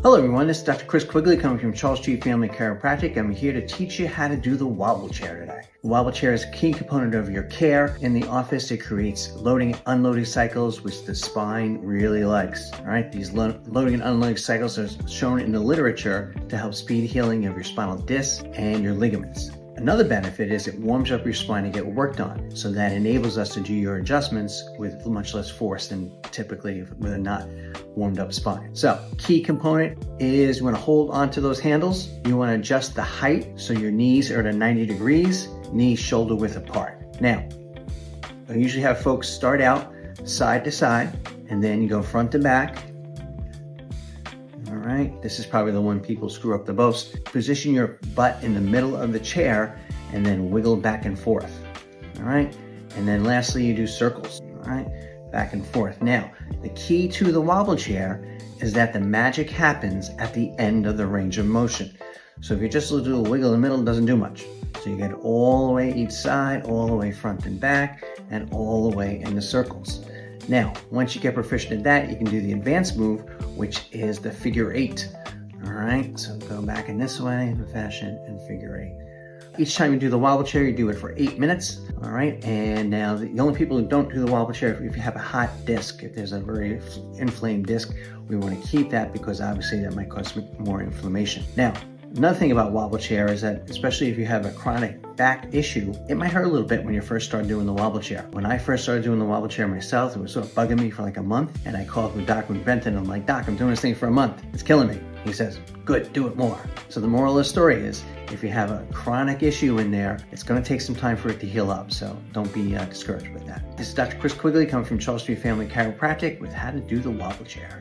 Hello everyone, this is Dr. Chris Quigley coming from Charles Street Family Chiropractic. I'm here to teach you how to do the wobble chair today. The wobble chair is a key component of your care in the office. It creates loading and unloading cycles, which the spine really likes. All right, these loading and unloading cycles are shown in the literature to help speed healing of your spinal discs and your ligaments. Another benefit is it warms up your spine to get worked on, so that enables us to do your adjustments with much less force than typically with a not warmed up spine. So key component is you want to hold onto those handles. You want to adjust the height so your knees are at 90 degrees, knees shoulder width apart. Now, I usually have folks start out side to side and then you go front to back. All right, this is probably the one people screw up the most. Position your butt in the middle of the chair and then wiggle back and forth. All right, and then lastly, you do circles. All right, back and forth. Now, the key to the wobble chair is that the magic happens at the end of the range of motion. So if you just do a wiggle in the middle, it doesn't do much. So you get all the way each side, all the way front and back, and all the way in the circles. Now, once you get proficient at that, you can do the advanced move, which is the figure 8. All right, so go back in this way, in fashion, and figure 8. Each time you do the wobble chair, you do it for 8 minutes. All right, and now the only people who don't do the wobble chair, if you have a hot disc, if there's a very inflamed disc, we want to keep that because obviously that might cause more inflammation. Now, another thing about wobble chair is that, especially if you have a chronic back issue, it might hurt a little bit when you first start doing the wobble chair. When I first started doing the wobble chair myself, it was sort of bugging me for like a month, and I called with Dr. Benton. I'm like, Doc, I'm doing this thing for a month. It's killing me. He says, good, do it more. So the moral of the story is, if you have a chronic issue in there, it's going to take some time for it to heal up. So don't be discouraged with that. This is Dr. Chris Quigley coming from Charles Street Family Chiropractic with how to do the wobble chair.